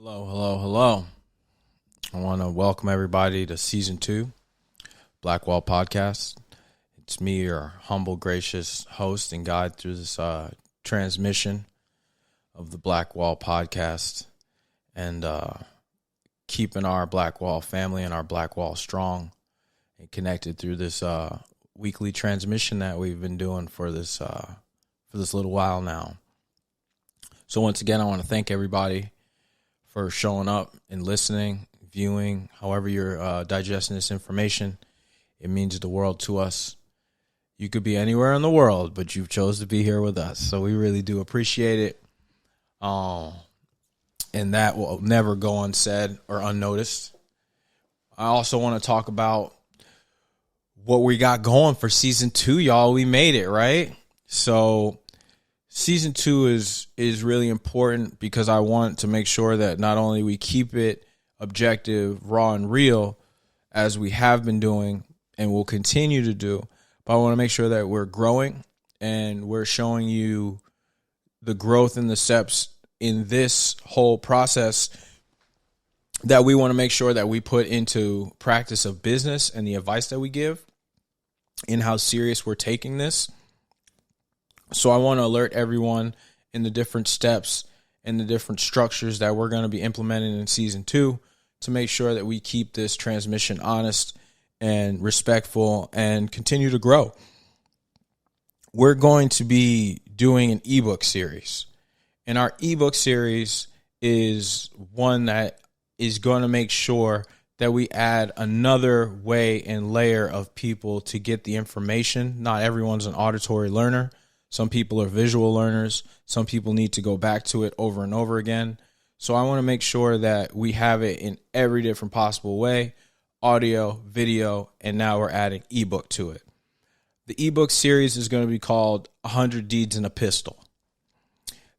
Hello, hello, hello. I want to welcome everybody to Season 2, Blackwall Podcast. It's me, your humble, gracious host and guide through this transmission of the Blackwall Podcast and keeping our Blackwall family and our Blackwall strong and connected through this weekly transmission that we've been doing for this little while now. So once again, I want to thank everybody for showing up and listening, viewing, however you're digesting this information. It means the world to us. You could be anywhere in the world, but you've chose to be here with us. So we really do appreciate it. And that will never go unsaid or unnoticed. I also want to talk about what we got going for Season 2, y'all. We made it, right? So Season 2 is really important because I want to make sure that not only we keep it objective, raw, and real as we have been doing and will continue to do, but I want to make sure that we're growing and we're showing you the growth and the steps in this whole process that we want to make sure that we put into practice of business and the advice that we give and how serious we're taking this. So I want to alert everyone in the different steps and the different structures that we're going to be implementing in Season 2 to make sure that we keep this transmission honest and respectful and continue to grow. We're going to be doing an ebook series. And our ebook series is one that is going to make sure that we add another way and layer of people to get the information. Not everyone's an auditory learner. Some people are visual learners. Some people need to go back to it over and over again. So I want to make sure that we have it in every different possible way, audio, video, and now we're adding ebook to it. The ebook series is going to be called 100 Deeds in a Pistol.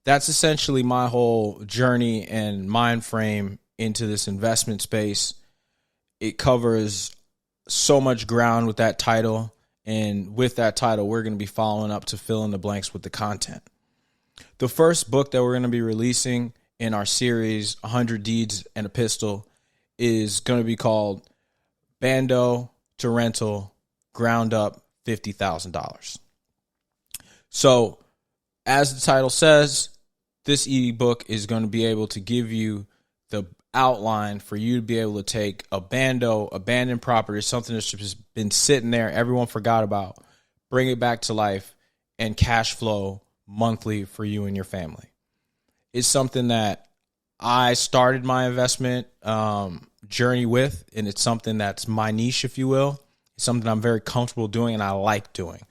That's essentially my whole journey and mind frame into this investment space. It covers so much ground with that title. And with that title, we're going to be following up to fill in the blanks with the content. The first book that we're going to be releasing in our series, 100 Deeds and a Pistol, is going to be called Bando to Rental Ground Up $50,000. So, as the title says, this ebook is going to be able to give you the outline for you to be able to take a bando, abandoned property, something that's just been sitting there, everyone forgot about, bring it back to life, and cash flow monthly for you and your family. It's something that I started my investment journey with, and it's something that's my niche, if you will. It's something I'm very comfortable doing and I like doing.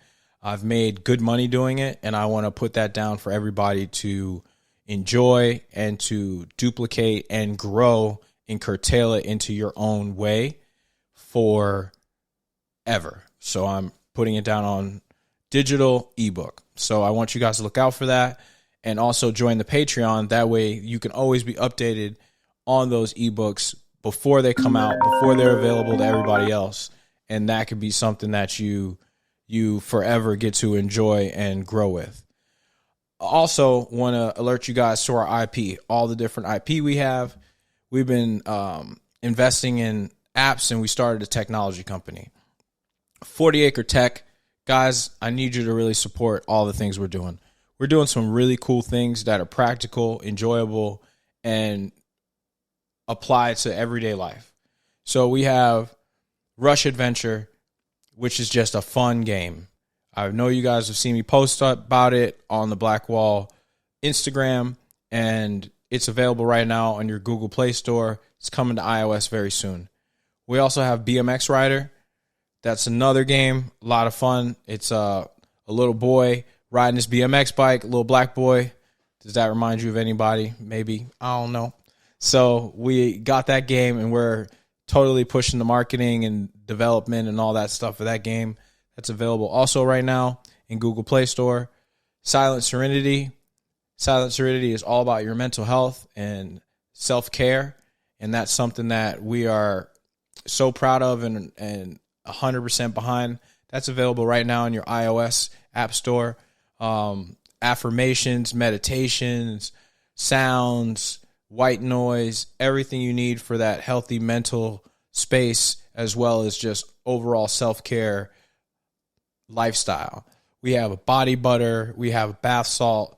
I've made good money doing it, and I want to put that down for everybody to enjoy and to duplicate and grow and curtail it into your own way forever. So I'm putting it down on digital ebook. So I want you guys to look out for that and also join the Patreon. That way you can always be updated on those ebooks before they come out, before they're available to everybody else. And that could be something that you forever get to enjoy and grow with. Also want to alert you guys to our IP, all the different IP we have. We've been investing in apps, and we started a technology company. 40 Acre Tech. Guys, I need you to really support all the things we're doing. We're doing some really cool things that are practical, enjoyable, and apply to everyday life. So we have Rush Adventure, which is just a fun game. I know you guys have seen me post about it on the Blackwall Instagram, and it's available right now on your Google Play Store. It's coming to iOS very soon. We also have BMX Rider. That's another game, a lot of fun. It's a little boy riding his BMX bike, a little black boy. Does that remind you of anybody? Maybe. I don't know. So we got that game, and we're totally pushing the marketing and development and all that stuff for that game. That's available also right now in Google Play Store. Silent Serenity. Silent Serenity is all about your mental health and self-care, and that's something that we are so proud of and 100% behind. That's available right now in your iOS app store. Affirmations, meditations, sounds, white noise, everything you need for that healthy mental space, as well as just overall self-care lifestyle. We have a body butter, we have bath salt.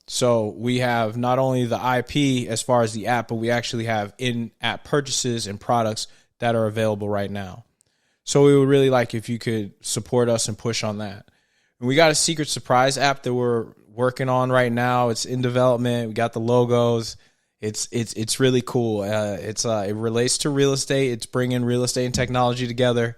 So we have not only the IP as far as the app, but we actually have in-app purchases and products that are available right now. So we would really like if you could support us and push on that. And we got a secret surprise app that we're working on right now. It's in development. We got the logos. It's really cool. It relates to real estate. It's bringing real estate and technology together,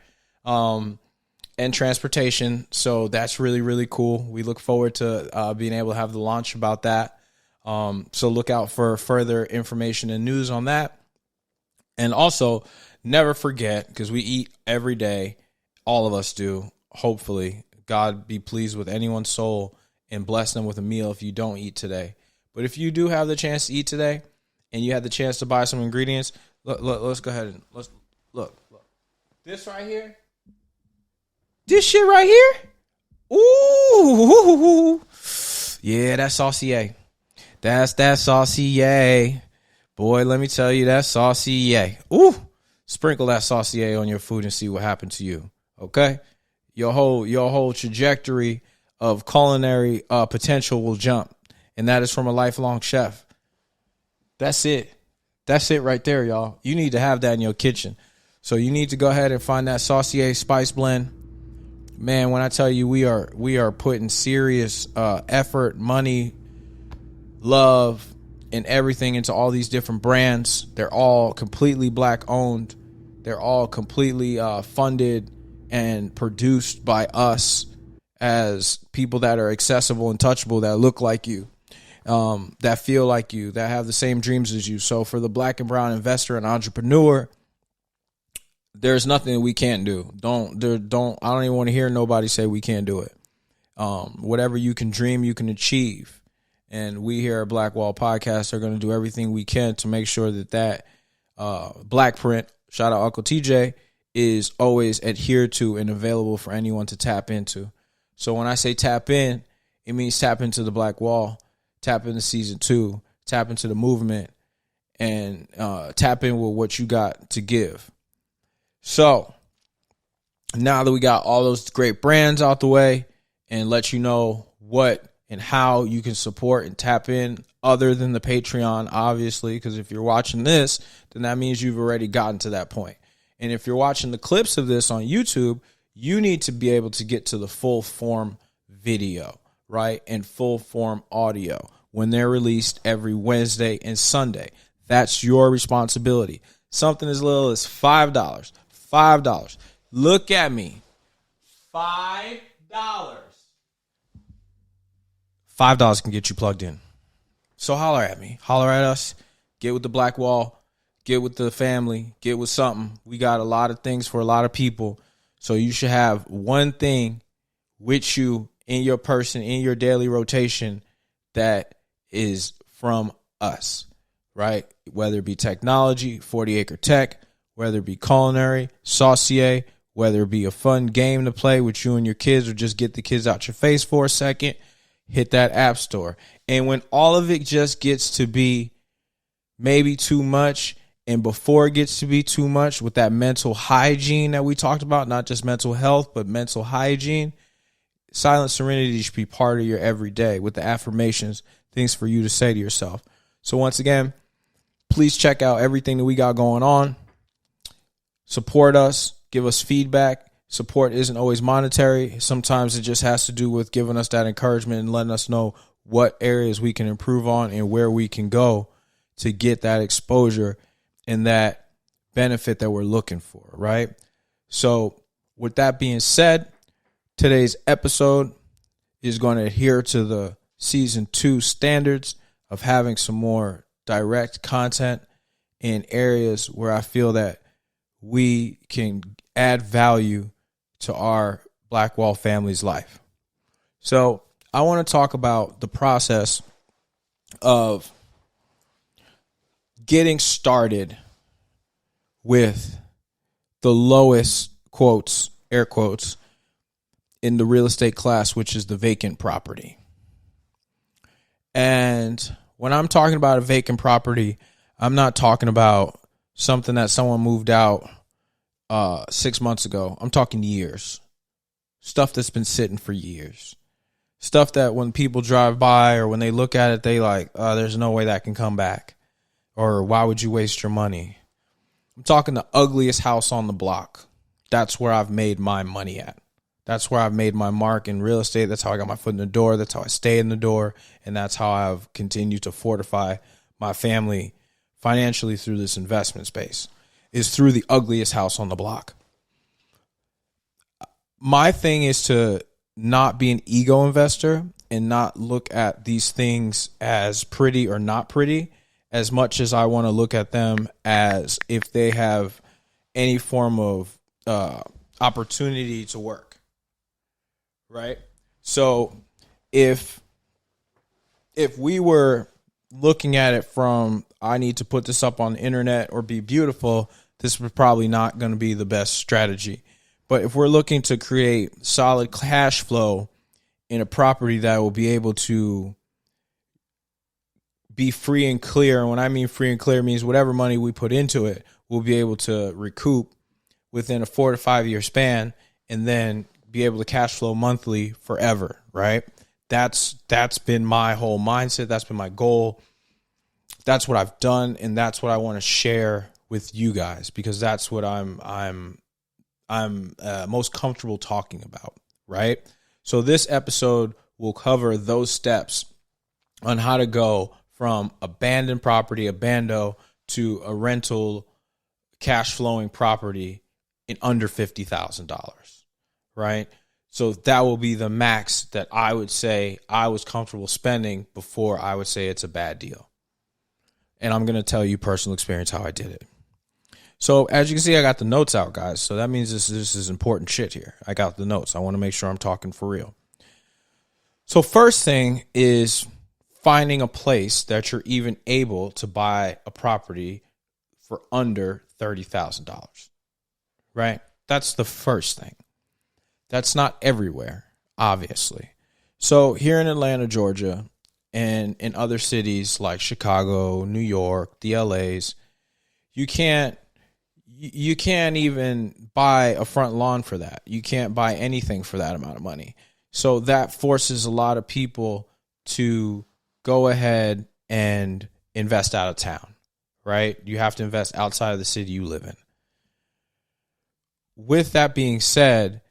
and transportation. So that's really, really cool. We look forward to being able to have the launch about that. So look out for further information and news on that. And also, never forget, because we eat every day, all of us do, hopefully. God be pleased with anyone's soul and bless them with a meal if you don't eat today. But if you do have the chance to eat today and you had the chance to buy some ingredients, let's go ahead and let's look. This right here. This shit right here. Ooh. Yeah, that's saucier. That's that saucier. Boy, let me tell you, that saucier. Ooh. Sprinkle that saucier on your food and see what happened to you. Okay? Your whole trajectory of culinary potential will jump. And that is from a lifelong chef. That's it. That's it right there, y'all. You need to have that in your kitchen. So you need to go ahead and find that saucier spice blend. Man, when I tell you we are putting serious effort, money, love, and everything into all these different brands. They're all completely black owned. They're all completely funded and produced by us as people that are accessible and touchable, that look like you, that feel like you, that have the same dreams as you. So for the black and brown investor and entrepreneur, there's nothing that we can't do. I don't even want to hear nobody say we can't do it. Whatever you can dream, you can achieve. And we here at Black Wall Podcast are going to do everything we can to make sure that black print, shout out Uncle TJ, is always adhered to and available for anyone to tap into. So when I say tap in, it means tap into the Black Wall, tap into season 2, tap into the movement, and tap in with what you got to give. So now that we got all those great brands out the way and let you know what and how you can support and tap in other than the Patreon, obviously, because if you're watching this, then that means you've already gotten to that point. And if you're watching the clips of this on YouTube, you need to be able to get to the full form video, right? And full form audio when they're released every Wednesday and Sunday. That's your responsibility. Something as little as $5. $5. Look at me. $5. $5 can get you plugged in. So holler at me. Holler at us. Get with the Black Wall. Get with the family. Get with something. We got a lot of things for a lot of people. So you should have one thing with you in your person, in your daily rotation that is from us, right? Whether it be technology, 40 Acre Tech, whether it be culinary, saucier, whether it be a fun game to play with you and your kids or just get the kids out your face for a second, hit that app store. And when all of it just gets to be maybe too much, and before it gets to be too much with that mental hygiene that we talked about, not just mental health, but mental hygiene, silent serenity should be part of your everyday with the affirmations, things for you to say to yourself. So once again, please check out everything that we got going on. Support us. Give us feedback. Support isn't always monetary. Sometimes it just has to do with giving us that encouragement and letting us know what areas we can improve on and where we can go to get that exposure and that benefit that we're looking for, right? So with that being said, today's episode is going to adhere to the season 2 standards of having some more direct content in areas where I feel that we can add value to our Black Wall family's life. So I want to talk about the process of getting started with the lowest quotes, air quotes, in the real estate class, which is the vacant property. And when I'm talking about a vacant property, I'm not talking about something that someone moved out 6 months ago. I'm talking years. Stuff that's been sitting for years. Stuff that when people drive by or when they look at it, they like, there's no way that can come back. Or why would you waste your money? I'm talking the ugliest house on the block. That's where I've made my money at. That's where I've made my mark in real estate. That's how I got my foot in the door. That's how I stay in the door. And that's how I've continued to fortify my family financially through this investment space, is through the ugliest house on the block. My thing is to not be an ego investor and not look at these things as pretty or not pretty, as much as I want to look at them as if they have any form of opportunity to work. Right? So if we were looking at it from, I need to put this up on the internet or be beautiful, this was probably not going to be the best strategy. But if we're looking to create solid cash flow in a property that will be able to be free and clear, and when I mean free and clear means whatever money we put into it, we'll be able to recoup within a 4 to 5 year span, and then be able to cash flow monthly forever, right? That's been my whole mindset. That's been my goal. That's what I've done, and that's what I want to share with you guys, because that's what I'm most comfortable talking about, right? So this episode will cover those steps on how to go from abandoned property, a Bando, to a rental cash flowing property in under $50,000, right? So that will be the max that I would say I was comfortable spending before I would say it's a bad deal. And I'm going to tell you personal experience how I did it. So as you can see, I got the notes out, guys. So that means this is important shit here. I got the notes. I want to make sure I'm talking for real. So first thing is finding a place that you're even able to buy a property for under $30,000, right? That's the first thing. That's not everywhere, obviously. So here in Atlanta, Georgia, and in other cities like Chicago, New York, the LAs, you can't even buy a front lawn for that. You can't buy anything for that amount of money. So that forces a lot of people to go ahead and invest out of town, right? You have to invest outside of the city you live in. With that being said,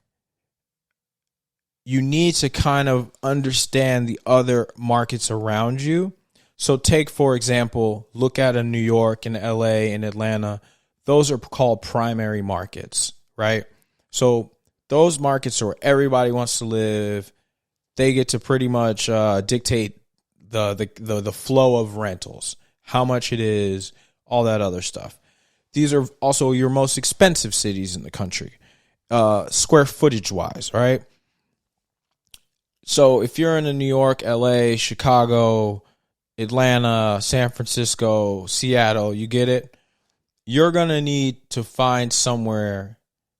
you need to kind of understand the other markets around you. So take, for example, look at a New York and LA and Atlanta. Those are called primary markets, right? So those markets are where everybody wants to live. They get to pretty much dictate the flow of rentals, how much it is, all that other stuff. These are also your most expensive cities in the country, square footage wise, right? So if you're in New York, LA, Chicago, Atlanta, San Francisco, Seattle, you get it? You're going to need to find somewhere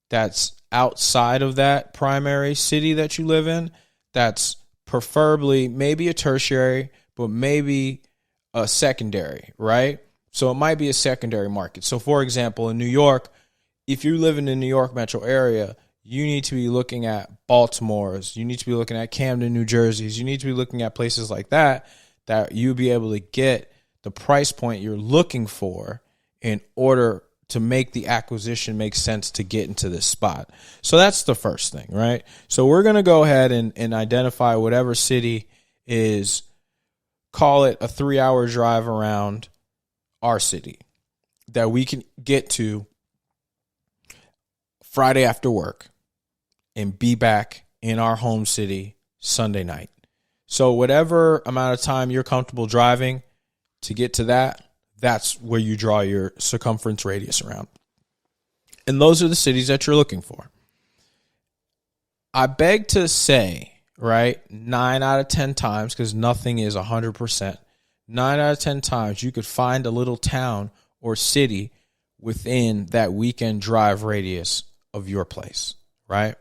that's outside of that primary city that you live in, that's preferably maybe a tertiary, but maybe a secondary, right? So it might be a secondary market. So for example, in New York, if you live in the New York metro area, you need to be looking at Baltimore's, you need to be looking at Camden, New Jersey's, you need to be looking at places like that you'll be able to get the price point you're looking for in order to make the acquisition make sense to get into this spot. So that's the first thing, right? So we're going to go ahead and identify whatever city is, call it a 3-hour drive around our city that we can get to Friday after work and be back in our home city Sunday night. So whatever amount of time you're comfortable driving to get to that, that's where you draw your circumference radius around. And those are the cities that you're looking for. I beg to say, right, 9 out of 10 times, because nothing is 100%, 9 out of 10 times you could find a little town or city within that weekend drive radius of your place, right?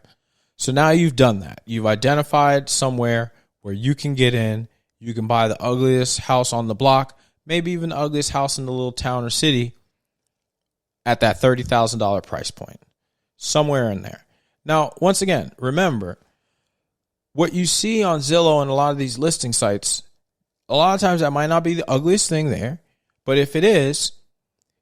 So now you've done that. You've identified somewhere where you can get in, you can buy the ugliest house on the block, maybe even the ugliest house in the little town or city at that $30,000 price point, somewhere in there. Now, once again, remember, what you see on Zillow and a lot of these listing sites, a lot of times that might not be the ugliest thing there, but if it is,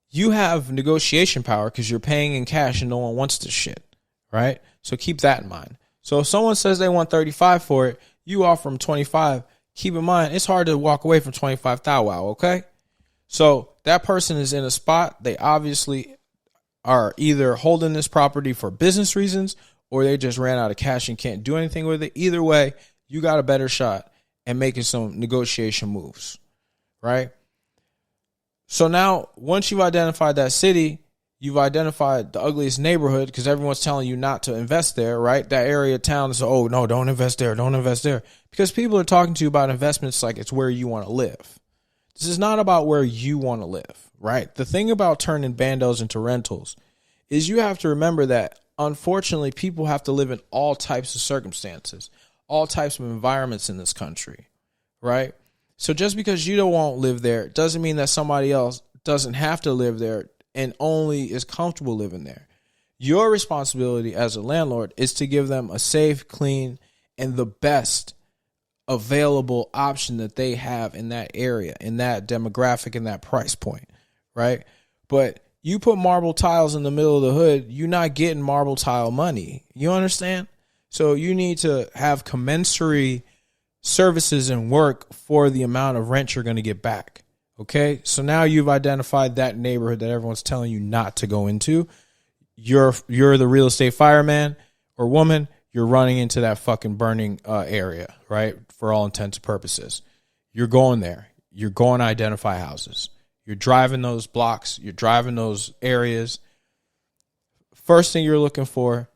you have negotiation power because you're paying in cash and no one wants this shit, right? So keep that in mind. So if someone says they want 35 for it, you offer them 25. Keep in mind, it's hard to walk away from 25,000, okay? So that person is in a spot. They obviously are either holding this property for business reasons or they just ran out of cash and can't do anything with it. Either way, you got a better shot at making some negotiation moves, right? So now, once you've identified that city, you've identified the ugliest neighborhood because everyone's telling you not to invest there, right? That area of town is, oh, no, don't invest there. Don't invest there. Because people are talking to you about investments like it's where you want to live. This is not about where you want to live, right? The thing about turning bandos into rentals is you have to remember that, unfortunately, people have to live in all types of circumstances, all types of environments in this country, right? So just because you don't want to live there doesn't mean that somebody else doesn't have to live there and only is comfortable living there. Your responsibility as a landlord is to give them a safe, clean, and the best available option that they have in that area, in that demographic, in that price point, right? But you put marble tiles in the middle of the hood, you're not getting marble tile money. You understand? So you need to have commensurate services and work for the amount of rent you're going to get back. Okay, so now you've identified that neighborhood that everyone's telling you not to go into. You're the real estate fireman or woman. You're running into that fucking burning area, right? For all intents and purposes, you're going there. You're going to identify houses. You're driving those blocks. You're driving those areas. First thing you're looking for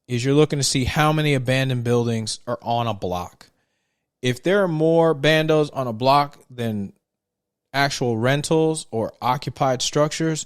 is you're looking to see how many abandoned buildings are on a block. If there are more bandos on a block than actual rentals or occupied structures,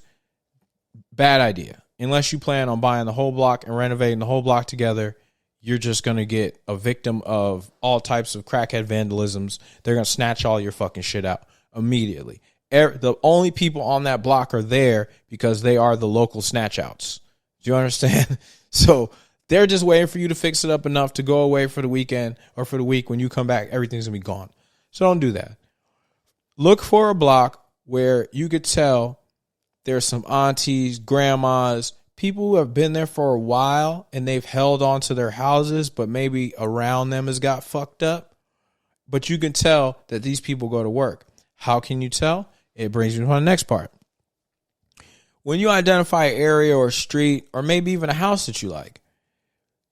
bad idea. Unless you plan on buying the whole block and renovating the whole block together, you're just going to get a victim of all types of crackhead vandalisms. They're going to snatch all your fucking shit out immediately. The only people on that block are there because they are the local snatch outs. Do you understand? So they're just waiting for you to fix it up enough to go away for the weekend or for the week. When you come back, everything's going to be gone. So don't do that. Look for a block where you could tell there's some aunties, grandmas, people who have been there for a while and they've held on to their houses, but maybe around them has got fucked up. But you can tell that these people go to work. How can you tell? It brings you to the next part. When you identify an area or a street or maybe even a house that you like,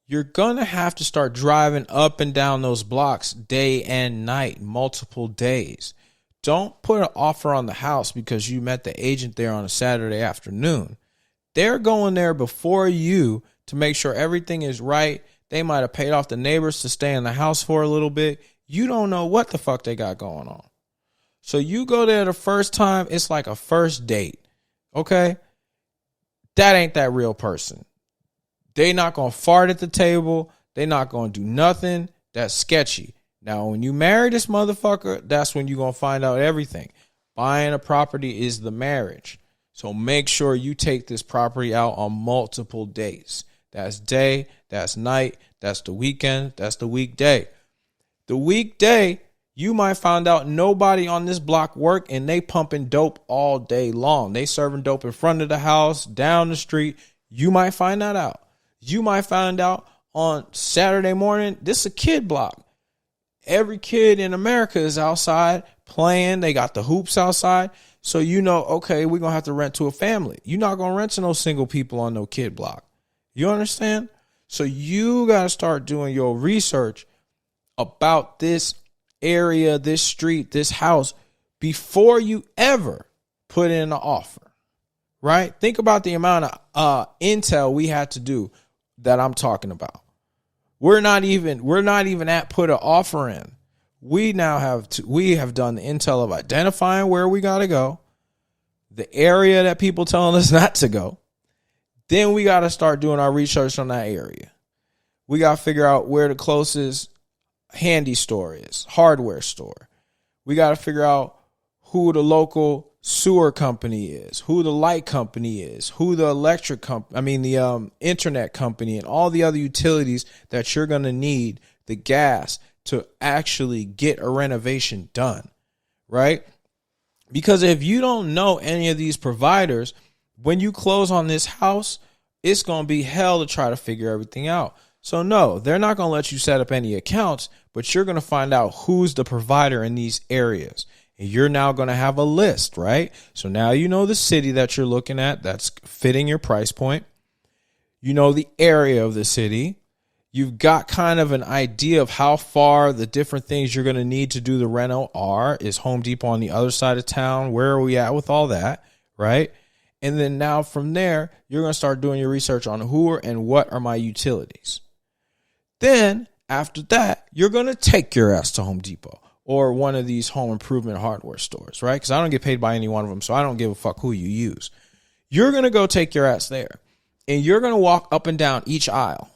you're going to have to start driving up and down those blocks day and night, multiple days. Don't put an offer on the house because you met the agent there on a Saturday afternoon. They're going there before you to make sure everything is right. They might have paid off the neighbors to stay in the house for a little bit. You don't know what the fuck they got going on. So you go there the first time, it's like a first date. Okay? That ain't that real person. They not going to fart at the table. They not going to do nothing that's sketchy. Now, when you marry this motherfucker, that's when you're going to find out everything. Buying a property is the marriage. So make sure you take this property out on multiple days. That's day, that's night, that's the weekend, that's the weekday. The weekday, you might find out nobody on this block work and they pumping dope all day long. They serving dope in front of the house, down the street. You might find that out. You might find out on Saturday morning, this is a kid block. Every kid in America is outside playing. They got the hoops outside. So you know, okay, we're going to have to rent to a family. You're not going to rent to no single people on no kid block. You understand? So you got to start doing your research about this area, this street, this house before you ever put in an offer, right? Think about the amount of intel we had to do that I'm talking about. We're not even at put an offer in. We have done the intel of identifying where we got to go, the area that people telling us not to go. Then we got to start doing our research on that area. We got to figure out where the closest handy store is, hardware store. We got to figure out who the local sewer company is, who the light company is, who the electric company, the internet company, and all the other utilities that you're going to need, the gas, to actually get a renovation done, right? Because if you don't know any of these providers, when you close on this house, it's going to be hell to try to figure everything out. So no, they're not going to let you set up any accounts, but you're going to find out who's the provider in these areas. And you're now going to have a list, right? So now you know the city that you're looking at that's fitting your price point. You know the area of the city. You've got kind of an idea of how far the different things you're going to need to do the reno are. Is Home Depot on the other side of town? Where are we at with all that, right? And then now from there, you're going to start doing your research on who are and what are my utilities. Then after that, you're going to take your ass to Home Depot or one of these home improvement hardware stores, right? Because I don't get paid by any one of them, so I don't give a fuck who you use. You're going to go take your ass there, and you're going to walk up and down each aisle.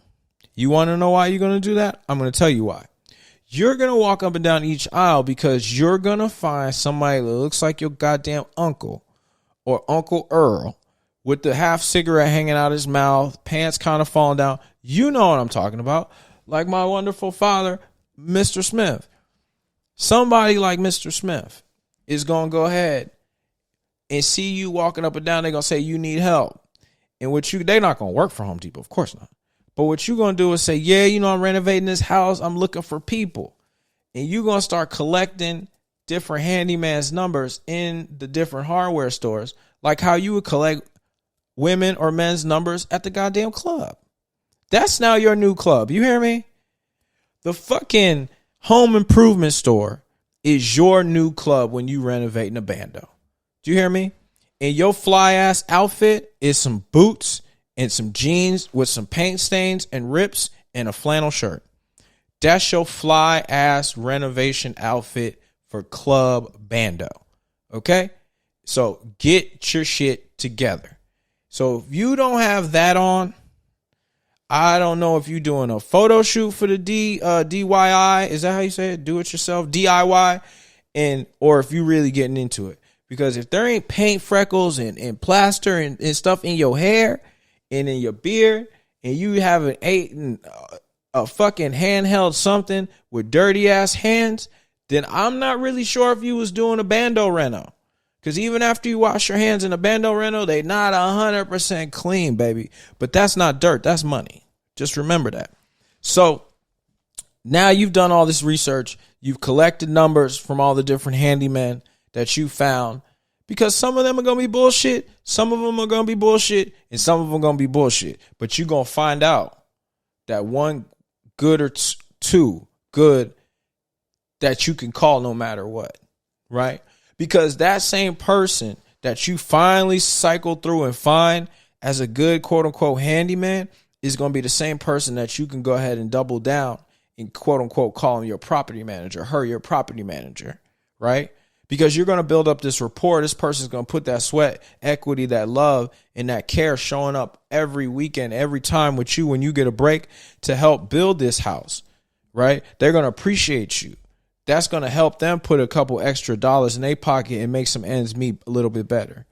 You want to know why you're going to do that? I'm going to tell you why. You're going to walk up and down each aisle because you're going to find somebody that looks like your goddamn uncle or Uncle Earl with the half cigarette hanging out his mouth, pants kind of falling down. You know what I'm talking about. Like my wonderful father, Mr. Smith. Somebody like Mr. Smith is going to go ahead and see you walking up and down. They're going to say you need help. And they're not going to work for Home Depot. Of course not. But what you're going to do is say, yeah, I'm renovating this house. I'm looking for people. And you're going to start collecting different handyman's numbers in the different hardware stores, like how you would collect women or men's numbers at the goddamn club. That's now your new club. You hear me? The fucking home improvement store is your new club when you renovating a Bando. Do you hear me? And your fly ass outfit is some boots and some jeans with some paint stains and rips and a flannel shirt. That's your fly ass renovation outfit for Club Bando. Okay? So get your shit together. So if you don't have that on, I don't know if you're doing a photo shoot for the DIY. Is that how you say it? Do it yourself, DIY, or if you really getting into it. Because if there ain't paint freckles and plaster and stuff in your hair and in your beard, and you haven't eaten a fucking handheld something with dirty ass hands, then I'm not really sure if you was doing a Bando reno. Because even after you wash your hands in a Bando reno, they not 100% clean, baby. But that's not dirt. That's money. Just remember that. So now you've done all this research. You've collected numbers from all the different handymen that you found. Because some of them are going to be bullshit. Some of them are going to be bullshit. And some of them are going to be bullshit. But you're going to find out that one good or two good that you can call no matter what. Right? Because that same person that you finally cycle through and find as a good quote unquote handyman is going to be the same person that you can go ahead and double down and quote unquote call him your property manager, her your property manager, right? Because you're going to build up this rapport. This person's going to put that sweat, equity, that love, and that care showing up every weekend, every time with you when you get a break to help build this house, right? They're going to appreciate you. That's going to help them put a couple extra dollars in their pocket and make some ends meet a little bit better.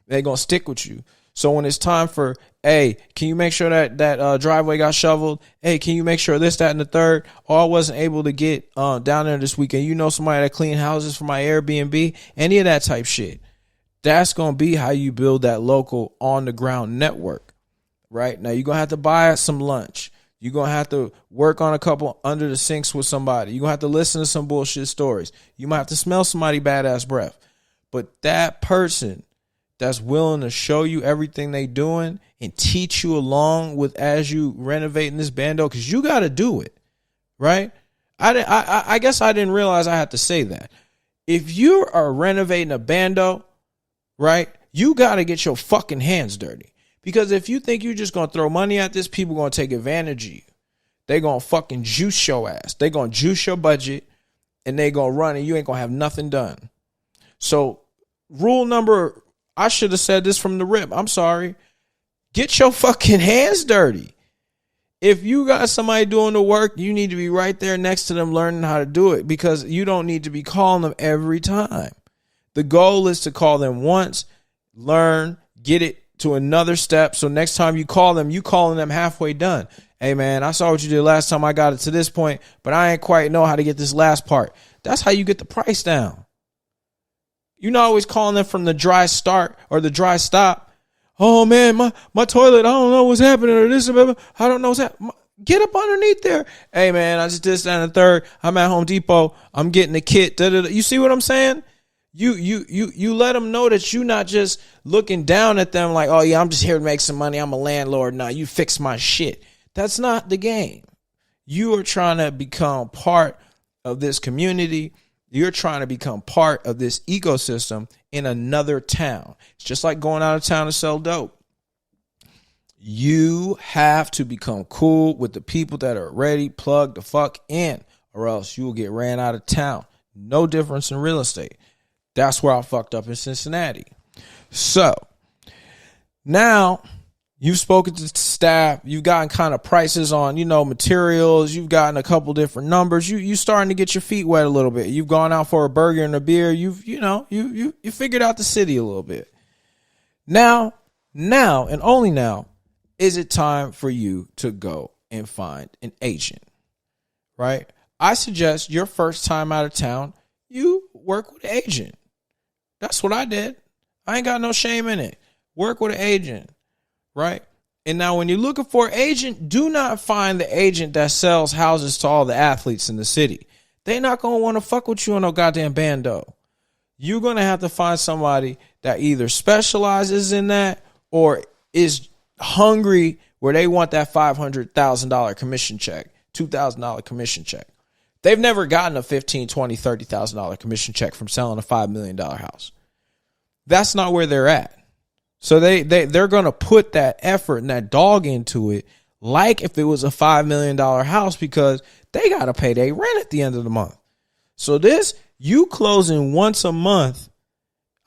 They're going to stick with you. So when it's time for, hey, can you make sure that driveway got shoveled? Hey, can you make sure this, that, and the third? Oh, I wasn't able to get down there this weekend. You know somebody that clean houses for my Airbnb? Any of that type shit. That's going to be how you build that local on-the-ground network, right? Now, you're going to have to buy some lunch. You're going to have to work on a couple under the sinks with somebody. You're going to have to listen to some bullshit stories. You might have to smell somebody badass breath. But that person that's willing to show you everything they doing and teach you along with as you renovating this Bando, because you got to do it, right? I guess I didn't realize I had to say that. If you are renovating a Bando, right, you got to get your fucking hands dirty. Because if you think you're just going to throw money at this, people going to take advantage of you. They're going to fucking juice your ass. They're going to juice your budget and they're going to run and you ain't going to have nothing done. So I should have said this from the rip. I'm sorry. Get your fucking hands dirty. If you got somebody doing the work, you need to be right there next to them learning how to do it, because you don't need to be calling them every time. The goal is to call them once, learn, get it to another step. So next time you call them, you calling them halfway done. Hey, man, I saw what you did last time. I got it to this point, but I ain't quite know how to get this last part. That's how you get the price down. You're not always calling them from the dry start or the dry stop. Oh, man, my toilet, I don't know what's happening or this. I don't know what's happening. Get up underneath there. Hey, man, I just did this and the third. I'm at Home Depot. I'm getting the kit. You see what I'm saying? You let them know that you're not just looking down at them like, oh, yeah, I'm just here to make some money. I'm a landlord. Now you fix my shit. That's not the game. You are trying to become part of this community. You're trying to become part of this ecosystem in another town. It's just like going out of town to sell dope. You have to become cool with the people that are ready, plugged the fuck in, or else you will get ran out of town. No difference in real estate. That's where I fucked up in Cincinnati. So now you've spoken to staff. You've gotten kind of prices on, materials. You've gotten a couple different numbers. You starting to get your feet wet a little bit. You've gone out for a burger and a beer. You figured out the city a little bit. Now and only now is it time for you to go and find an agent, right? I suggest your first time out of town, you work with an agent. That's what I did. I ain't got no shame in it. Work with an agent, right? And now when you're looking for an agent, do not find the agent that sells houses to all the athletes in the city. They not going to want to fuck with you on no goddamn Bando. You're going to have to find somebody that either specializes in that or is hungry where they want that $500,000 commission check, $2,000 commission check. They've never gotten a $15,000, $20,000, $30,000 commission check from selling a $5 million house. That's not where they're at. So they're going to put that effort and that dog into it like if it was a $5 million house because they got to pay their rent at the end of the month. So you closing once a month,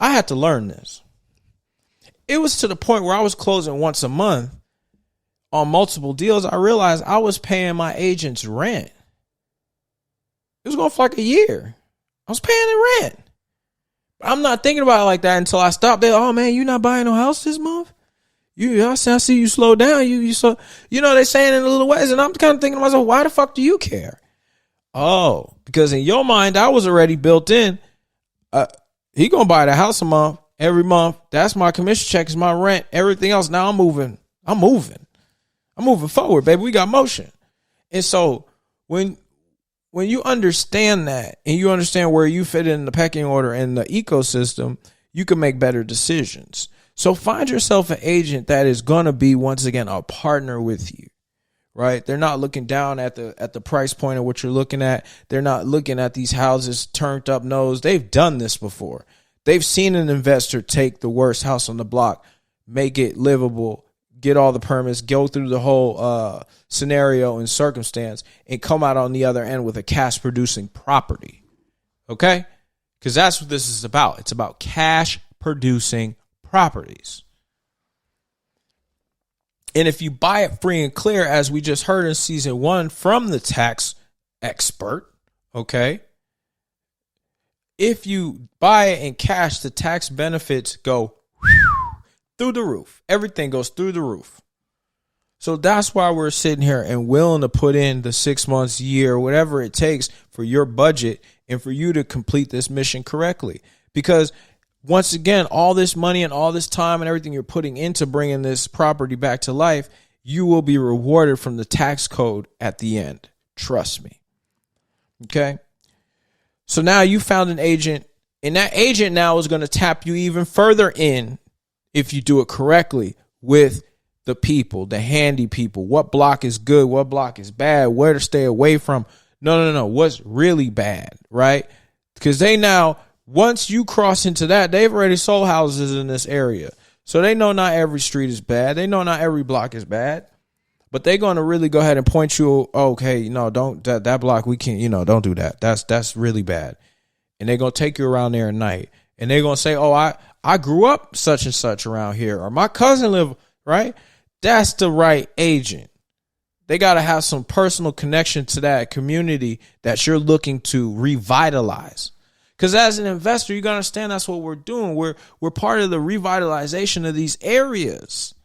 I had to learn this. It was to the point where I was closing once a month on multiple deals. I realized I was paying my agent's rent. It was going for like a year. I was paying the rent. But I'm not thinking about it like that until I stopped there. Oh, man, you not buying no house this month? I see you slow down. You slow. They saying it in little ways. And I'm kind of thinking to myself, why the fuck do you care? Oh, because in your mind, I was already built in. He going to buy the house a month, every month. That's my commission check, is my rent, everything else. Now I'm moving forward, baby. We got motion. And so when you understand that and you understand where you fit in the pecking order and the ecosystem, you can make better decisions. So find yourself an agent that is going to be, once again, a partner with you, right? They're not looking down at the price point of what you're looking at. They're not looking at these houses turned up nose. They've done this before. They've seen an investor take the worst house on the block, make it livable, get all the permits, go through the whole scenario and circumstance, and come out on the other end with a cash producing property. Okay? Because that's what this is about. It's about cash producing properties. And if you buy it free and clear, as we just heard in season 1 from the tax expert, okay? If you buy it in cash, the tax benefits go through the roof. Everything goes through the roof. So that's why we're sitting here and willing to put in the 6 months, year, whatever it takes for your budget and for you to complete this mission correctly. Because once again, all this money and all this time and everything you're putting into bringing this property back to life, you will be rewarded from the tax code at the end. Trust me. Okay? So now you found an agent, and that agent now is going to tap you even further in, if you do it correctly, with the people, the handy people. What block is good? What block is bad? Where to stay away from? No. What's really bad, right? Because they now, once you cross into that, they've already sold houses in this area. So they know not every street is bad. They know not every block is bad. But they're going to really go ahead and point you, okay, no, don't, that block, we can't, don't do that. That's really bad. And they're going to take you around there at night. And they're going to say, oh, I grew up such and such around here. Or my cousin lived, right? That's the right agent. They got to have some personal connection to that community that you're looking to revitalize. Because as an investor, you got to understand that's what we're doing. We're part of the revitalization of these areas,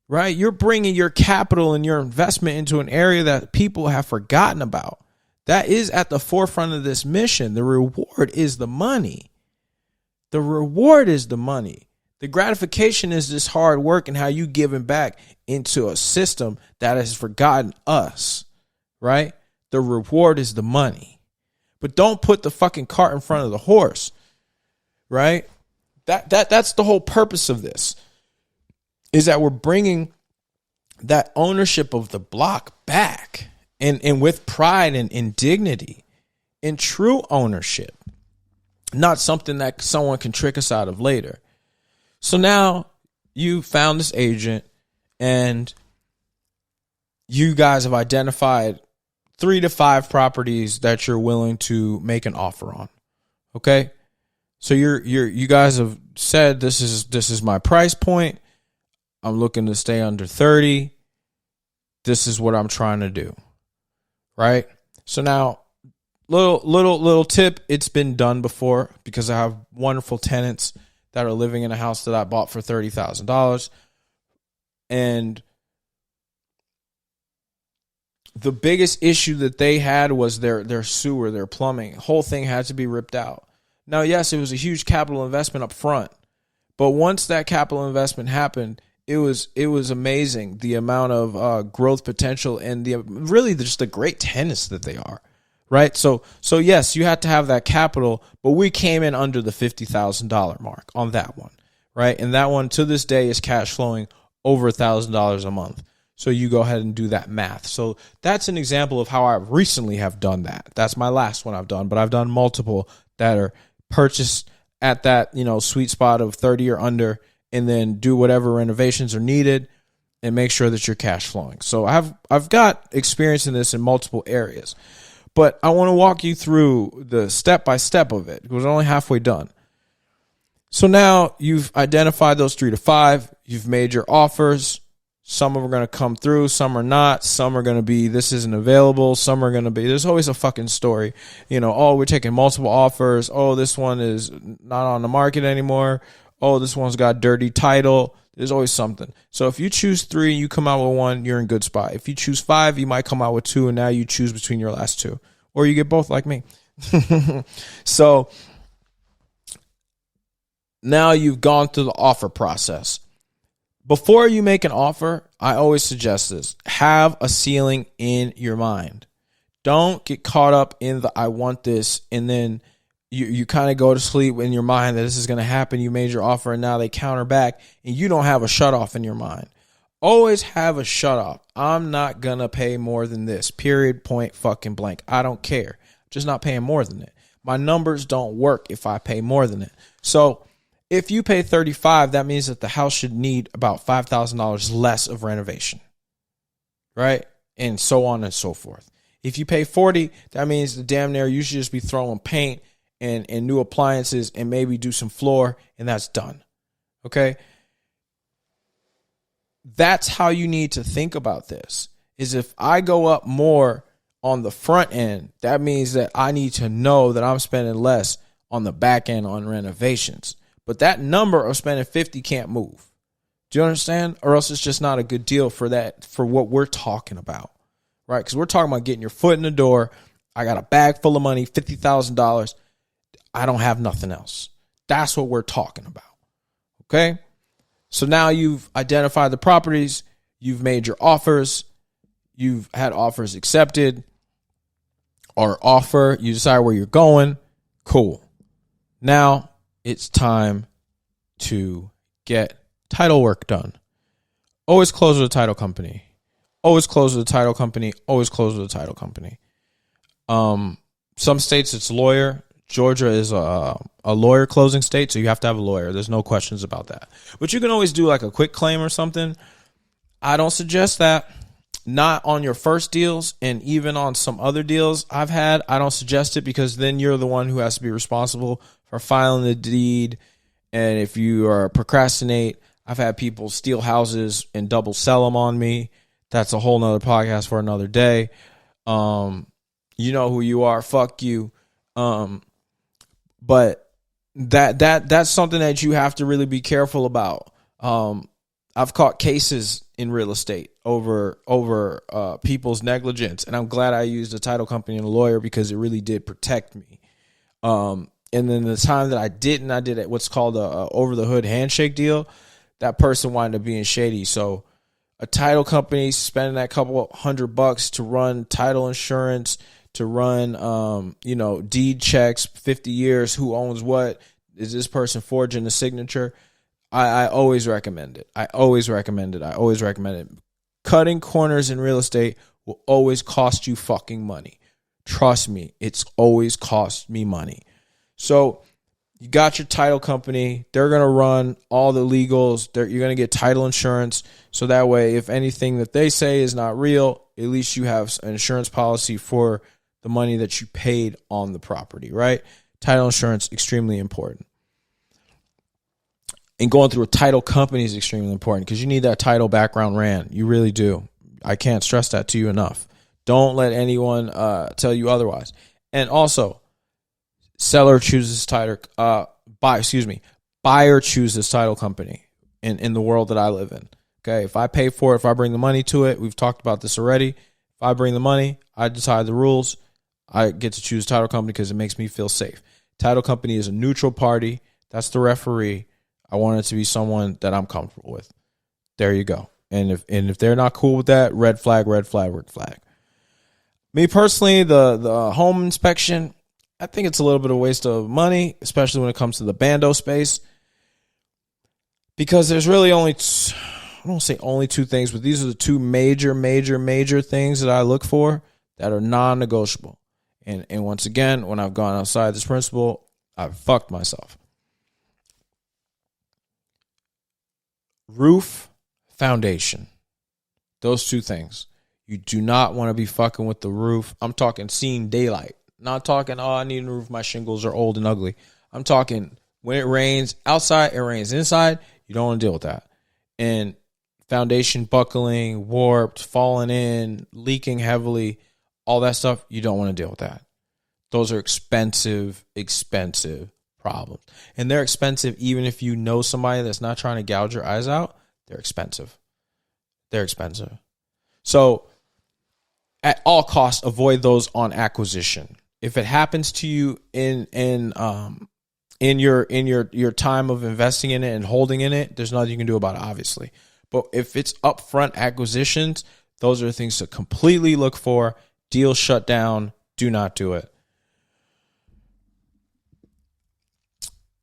right? You're bringing your capital and your investment into an area that people have forgotten about. That is at the forefront of this mission. The reward is the money. The reward is the money. The gratification is this hard work and how you giving back into a system that has forgotten us, right? The reward is the money. But don't put the fucking cart in front of the horse, right? That's the whole purpose of this, is that we're bringing that ownership of the block back and with pride and dignity and true ownership, not something that someone can trick us out of later. So now you found this agent and you guys have identified 3 to 5 properties that you're willing to make an offer on. Okay. So you guys have said, this is my price point. I'm looking to stay under 30. This is what I'm trying to do. Right. So now little tip. It's been done before because I have wonderful tenants that are living in a house that I bought for $30,000. And the biggest issue that they had was their sewer, their plumbing. The whole thing had to be ripped out. Now, yes, it was a huge capital investment up front, but once that capital investment happened, it was amazing the amount of growth potential and just the great tenants that they are, right? So yes, you had to have that capital, but we came in under the $50,000 mark on that one, right? And that one to this day is cash flowing over $1,000 a month. So you go ahead and do that math. So that's an example of how I recently have done that. That's my last one I've done, but I've done multiple that are purchased at that, sweet spot of 30 or under, and then do whatever renovations are needed and make sure that you're cash flowing. So I've got experience in this in multiple areas, but I want to walk you through the step by step of it because we're only halfway done. So now you've identified those 3 to 5. You've made your offers. Some of them are going to come through. Some are not. Some are going to be, this isn't available. Some are going to be, there's always a fucking story. Oh, we're taking multiple offers. Oh, this one is not on the market anymore. Oh, this one's got dirty title. There's always something. So if you choose 3 and you come out with 1, you're in good spot. If you choose 5, you might come out with 2, and now you choose between your last 2. Or you get both like me. So now you've gone through the offer process. Before you make an offer, I always suggest this. Have a ceiling in your mind. Don't get caught up in the I want this, and then you kind of go to sleep in your mind that this is going to happen. You made your offer, and now they counter back, and you don't have a shutoff in your mind. Always have a shutoff. I'm not going to pay more than this. Period, point, fucking blank. I don't care. Just not paying more than it. My numbers don't work if I pay more than it. So if you pay $35,000, that means that the house should need about $5,000 less of renovation, right? And so on and so forth. If you pay $40,000, that means the damn near you should just be throwing paint and new appliances and maybe do some floor, and that's done. Okay? That's how you need to think about this. Is if I go up more on the front end, that means that I need to know that I'm spending less on the back end on renovations. But that number of spending 50 can't move. Do you understand? Or else it's just not a good deal for what we're talking about, right? Because we're talking about getting your foot in the door. I got a bag full of money, $50,000. I don't have nothing else. That's what we're talking about. Okay? So now you've identified the properties. You've made your offers. You've had offers accepted or offer. You decide where you're going. Cool. Now it's time to get title work done. Always close with a title company. Always close with a title company. Always close with a title company. Some states it's lawyer. Georgia is a lawyer closing state, so you have to have a lawyer. There's no questions about that. But you can always do like a quick claim or something. I don't suggest that. Not on your first deals, and even on some other deals I've had, I don't suggest it because then you're the one who has to be responsible for filing the deed. And if you are procrastinate, I've had people steal houses and double sell them on me. That's a whole nother podcast for another day. You know who you are. Fuck you. But that's something that you have to really be careful about. I've caught cases in real estate over people's negligence, and I'm glad I used a title company and a lawyer because it really did protect me. And then the time that I didn't, I did what's called a over the hood handshake deal. That person wound up being shady. So a title company spending that couple $100 to run title insurance, to run, deed checks, 50 years, who owns what, is this person forging the signature? I always recommend it. I always recommend it. Cutting corners in real estate will always cost you fucking money. Trust me, it's always cost me money. So you got your title company. They're going to run all the legals. You're going to get title insurance. So that way, if anything that they say is not real, at least you have an insurance policy for the money that you paid on the property, right? Title insurance, extremely important. And going through a title company is extremely important because you need that title background ran. You really do. I can't stress that to you enough. Don't let anyone tell you otherwise. And also, seller chooses title. Buyer chooses title company in the world that I live in. Okay, if I pay for it, if I bring the money to it, we've talked about this already. If I bring the money, I decide the rules. I get to choose title company because it makes me feel safe. Title company is a neutral party. That's the referee. I want it to be someone that I'm comfortable with. There you go. And if they're not cool with that, red flag, red flag, red flag. Me personally, the home inspection, I think it's a little bit of a waste of money, especially when it comes to the Bando space, because there's really only, I don't say only two things, but these are the two major things that I look for that are non-negotiable. And once again, when I've gone outside this principle, I've fucked myself. Roof, foundation. Those two things. You do not want to be fucking with the roof. I'm talking seeing daylight. Not talking, I need a roof, my shingles are old and ugly. I'm talking when it rains outside, it rains inside. You don't want to deal with that. And foundation buckling, warped, falling in, leaking heavily, all that stuff, you don't want to deal with that. Those are expensive problems. And they're expensive even if you know somebody that's not trying to gouge your eyes out. They're expensive. So at all costs, avoid those on acquisition. If it happens to you in your time of investing in it and holding in it, there's nothing you can do about it, obviously. But if it's upfront acquisitions, those are things to completely look for. Deal shut down. Do not do it.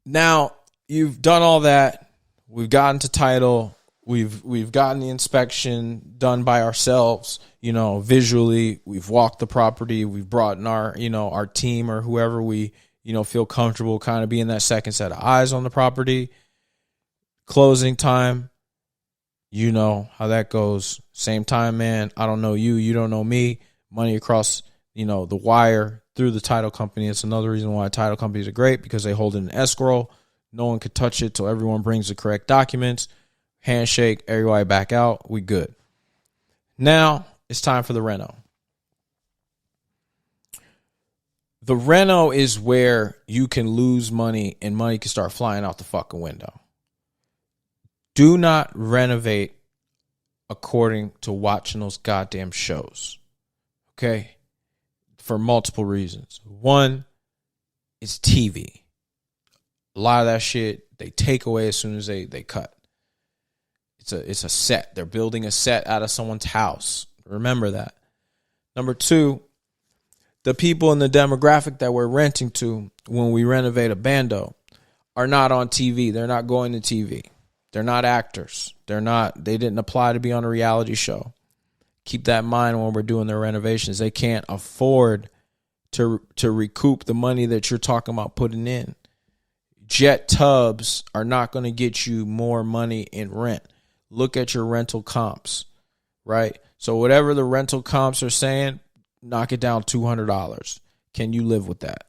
Now, you've done all that. We've gotten to title. We've gotten the inspection done by ourselves, visually. We've walked the property. We've brought in our team or whoever we, feel comfortable kind of being that second set of eyes on the property. Closing time, you know how that goes. Same time, man. I don't know you. You don't know me. Money across, the wire through the title company. It's another reason why title companies are great, because they hold it in escrow. No one could touch it till everyone brings the correct documents. Handshake, everybody back out. We good. Now it's time for the reno. The reno is where you can lose money and money can start flying out the fucking window. Do not renovate according to watching those goddamn shows. Okay? For multiple reasons. One, it's TV. A lot of that shit they take away as soon as they cut. It's a set. They're building a set out of someone's house. Remember that. Number two, the people in the demographic that we're renting to when we renovate a Bando are not on TV. They're not going to TV. They're not actors. They didn't apply to be on a reality show. Keep that in mind when we're doing their renovations. They can't afford to recoup the money that you're talking about putting in. Jet tubs are not going to get you more money in rent. Look at your rental comps, right? So whatever the rental comps are saying, knock it down $200. Can you live with that?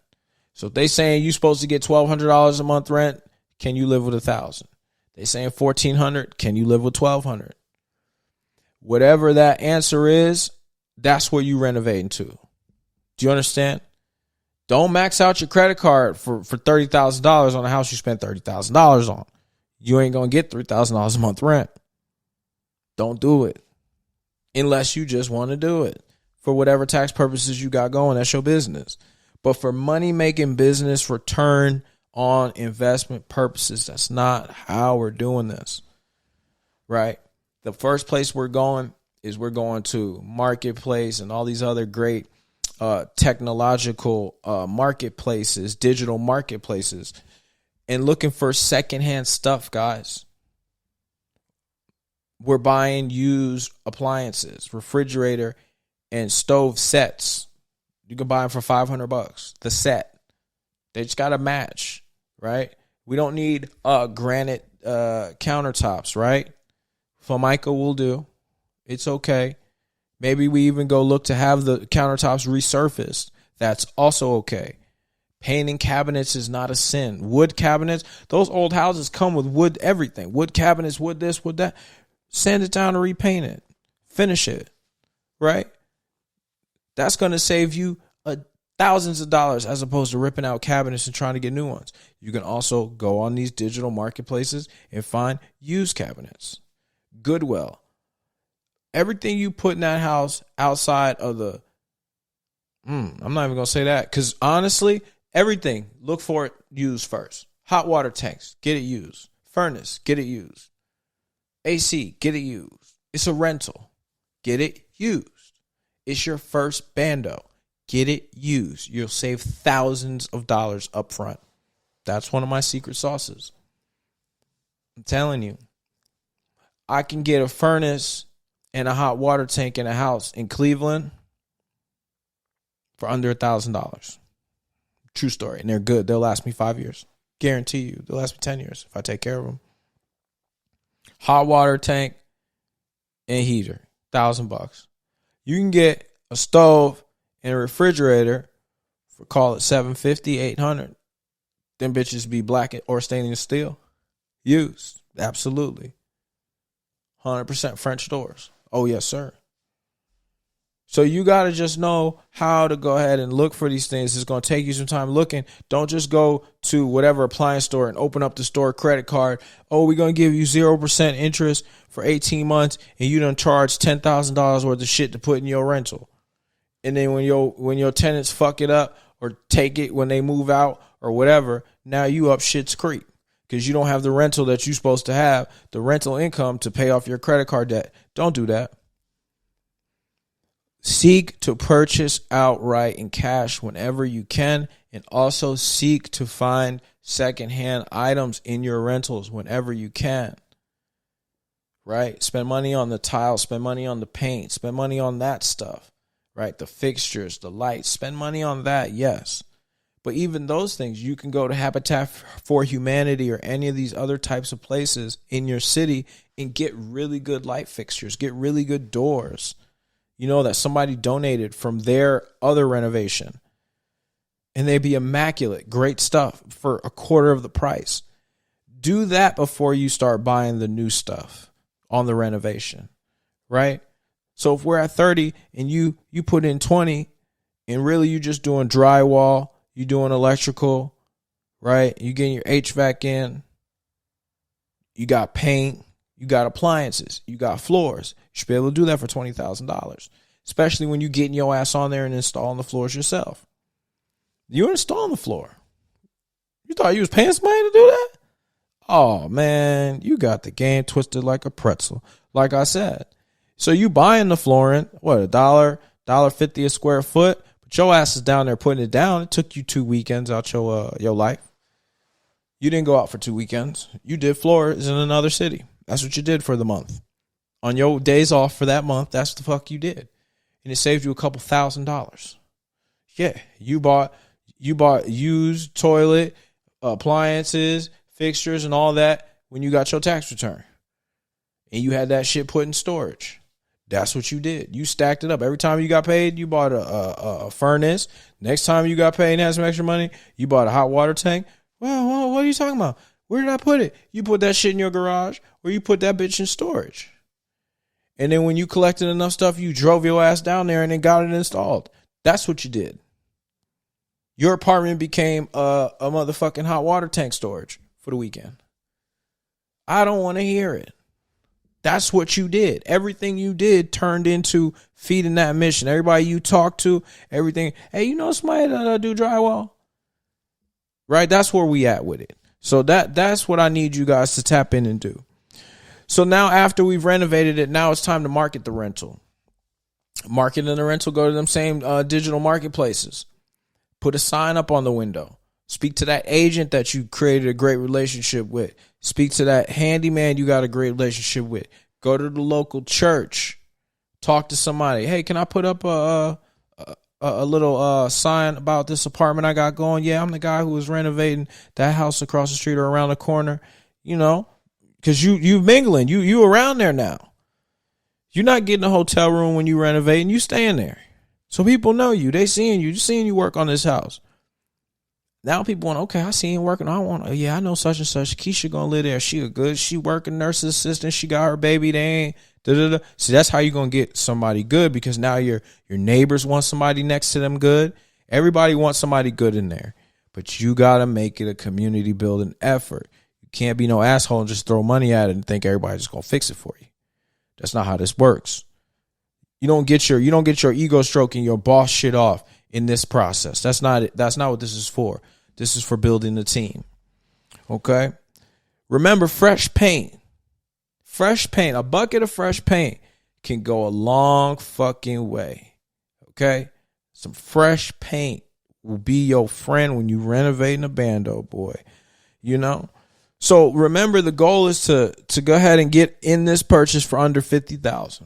So if they saying you're supposed to get $1,200 a month rent, can you live with $1,000? They saying $1,400, can you live with $1,200? Whatever that answer is, that's what you renovating to. Do you understand? Don't max out your credit card for $30,000 on a house you spent $30,000 on. You ain't going to get $3,000 a month rent. Don't do it. Unless you just want to do it. For whatever tax purposes you got going, that's your business. But for money-making business return on investment purposes, that's not how we're doing this. Right? The first place we're going is we're going to Marketplace and all these other great technological marketplaces, digital marketplaces, and looking for secondhand stuff, guys. We're buying used appliances, refrigerator and stove sets. You can buy them for $500. The set. They just got to match, right? We don't need granite countertops, right? Formica will do. It's okay. Maybe we even go look to have the countertops resurfaced. That's also okay. Painting cabinets is not a sin. Wood cabinets, those old houses come with wood everything. Wood cabinets, wood this, wood that. Sand it down and repaint it. Finish it. Right? That's going to save you thousands of dollars as opposed to ripping out cabinets and trying to get new ones. You can also go on these digital marketplaces and find used cabinets. Goodwill. Everything you put in that house outside of the, I'm not even going to say that, because honestly, everything, look for it used first. Hot water tanks, get it used. Furnace, get it used. AC, get it used. It's a rental, get it used. It's your first Bando, get it used. You'll save thousands of dollars up front. That's one of my secret sauces. I'm telling you, I can get a furnace and a hot water tank in a house in Cleveland for under $1,000. True story. And they're good. They'll last me 5 years. Guarantee you. They'll last me 10 years if I take care of them. Hot water tank and heater, $1,000. You can get a stove and a refrigerator for, call it $750, $800. Them bitches be black or stainless steel. Used. Absolutely. 100% French doors. Oh, yes, sir. So you got to just know how to go ahead and look for these things. It's going to take you some time looking. Don't just go to whatever appliance store and open up the store credit card. Oh, we're going to give you 0% interest for 18 months and you done charge $10,000 worth of shit to put in your rental. And then when your tenants fuck it up or take it when they move out or whatever, now you up shit's creek because you don't have the rental that you're supposed to have, the rental income to pay off your credit card debt. Don't do that. Seek to purchase outright in cash whenever you can, and also seek to find secondhand items in your rentals whenever you can. Right? Spend money on the tile, spend money on the paint, spend money on that stuff. Right? The fixtures, the lights, spend money on that, yes. But even those things, you can go to Habitat for Humanity or any of these other types of places in your city and get really good light fixtures, get really good doors. You know, that somebody donated from their other renovation. And they'd be immaculate. Great stuff for a quarter of the price. Do that before you start buying the new stuff on the renovation. Right? So if we're at 30 and you put in 20 and really you just doing drywall, you doing electrical, right? You getting your HVAC in. You got paint. You got appliances. You got floors. You should be able to do that for $20,000, especially when you getting your ass on there and installing the floors yourself. You installing the floor. You thought you was paying somebody to do that? Oh, man, you got the game twisted like a pretzel. Like I said. So you buying the flooring, what, $1.50 a square foot? But your ass is down there putting it down. It took you 2 weekends out your life. You didn't go out for 2 weekends. You did floors in another city. That's what you did for the month. On your days off for that month, that's the fuck you did. And it saved you a couple $1,000. Yeah, you bought used toilet, appliances, fixtures, and all that when you got your tax return. And you had that shit put in storage. That's what you did. You stacked it up. Every time you got paid, you bought a furnace. Next time you got paid and had some extra money, you bought a hot water tank. Well, what are you talking about? Where did I put it? You put that shit in your garage or you put that bitch in storage. And then when you collected enough stuff, you drove your ass down there and then got it installed. That's what you did. Your apartment became a motherfucking hot water tank storage for the weekend. I don't want to hear it. That's what you did. Everything you did turned into feeding that mission. Everybody you talked to, everything. Hey, you know somebody that do drywall? Right? That's where we at with it. So that's what I need you guys to tap in and do. So now after we've renovated it, now it's time to market the rental. Marketing the rental, go to them same digital marketplaces. Put a sign up on the window. Speak to that agent that you created a great relationship with. Speak to that handyman you got a great relationship with. Go to the local church. Talk to somebody. Hey, can I put up a little sign about this apartment I got going? Yeah, I'm the guy who was renovating that house across the street or around the corner. You know, because you mingling. You around there now. You're not getting a hotel room when you renovating. You staying there. So people know you. They seeing you work on this house. Now people want, okay, I see him working. I know such and such. Keisha gonna live there. She working nurse assistant. She got her baby. They ain't. Da-da-da. See, that's how you gonna get somebody good, because now your neighbors want somebody next to them good. Everybody wants somebody good in there, but you gotta make it a community building effort. You can't be no asshole and just throw money at it and think everybody's just gonna fix it for you. That's not how this works. You don't get your ego stroking your boss shit off in this process. That's not it. That's not what this is for. This is for building the team. Okay? Remember, fresh paint. Fresh paint, a bucket of fresh paint can go a long fucking way. Okay? Some fresh paint will be your friend when you renovating a Bando, boy. You know? So remember, the goal is to go ahead and get in this purchase for under $50,000.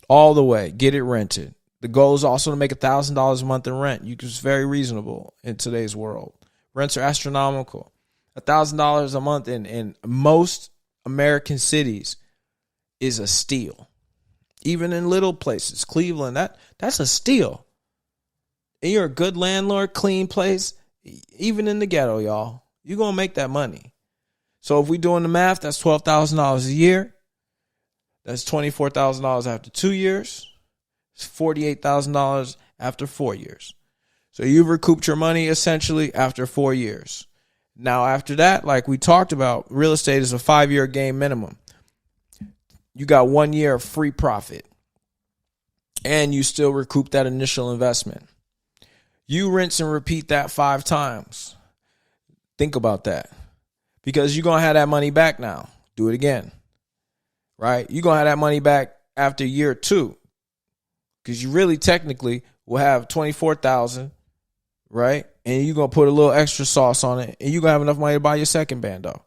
All the way. Get it rented. The goal is also to make $1,000 a month in rent. It's very reasonable in today's world. Rents are astronomical. $1,000 a month in most American cities is a steal. Even in little places, Cleveland, that's a steal. And you're a good landlord, clean place, even in the ghetto, y'all. You're going to make that money. So if we're doing the math, that's $12,000 a year. That's $24,000 after 2 years. It's $48,000 after 4 years. So you've recouped your money essentially after 4 years. Now, after that, like we talked about, real estate is a 5-year game minimum. You got 1 year of free profit, and you still recoup that initial investment. You rinse and repeat that 5 times. Think about that, because you're going to have that money back now. Do it again, right? You're going to have that money back after year 2, because you really technically will have $24,000, right? And you're going to put a little extra sauce on it, and you're going to have enough money to buy your second Bando.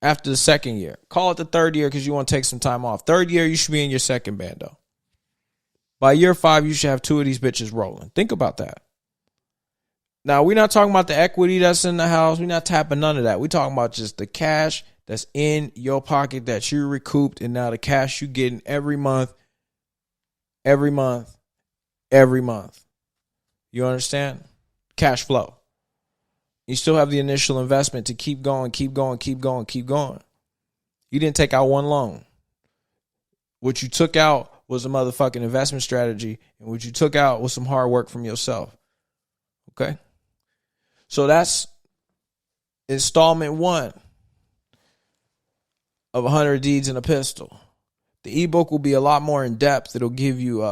After the second year. Call it the third year because you want to take some time off. Third year, you should be in your second Bando. By year 5, you should have 2 of these bitches rolling. Think about that. Now, we're not talking about the equity that's in the house. We're not tapping none of that. We're talking about just the cash that's in your pocket that you recouped, and now the cash you getting every month. You understand? Cash flow. You still have the initial investment to keep going. You didn't take out one loan. What you took out was a motherfucking investment strategy, and what you took out was some hard work from yourself. Okay? So that's installment 1 of 100 Deeds in a Pistol. The ebook will be a lot more in depth. It'll give you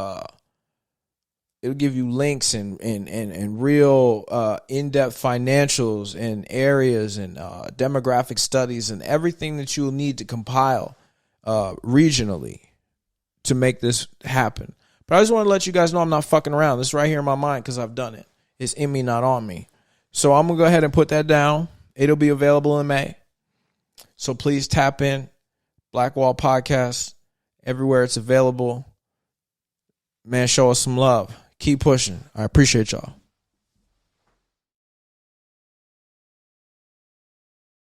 links and real in-depth financials and areas and demographic studies and everything that you'll need to compile regionally to make this happen. But I just want to let you guys know I'm not fucking around. This is right here in my mind because I've done it. It's in me, not on me. So I'm going to go ahead and put that down. It'll be available in May. So please tap in. Blackwall Podcast. Everywhere it's available. Man, show us some love. Keep pushing. I appreciate y'all.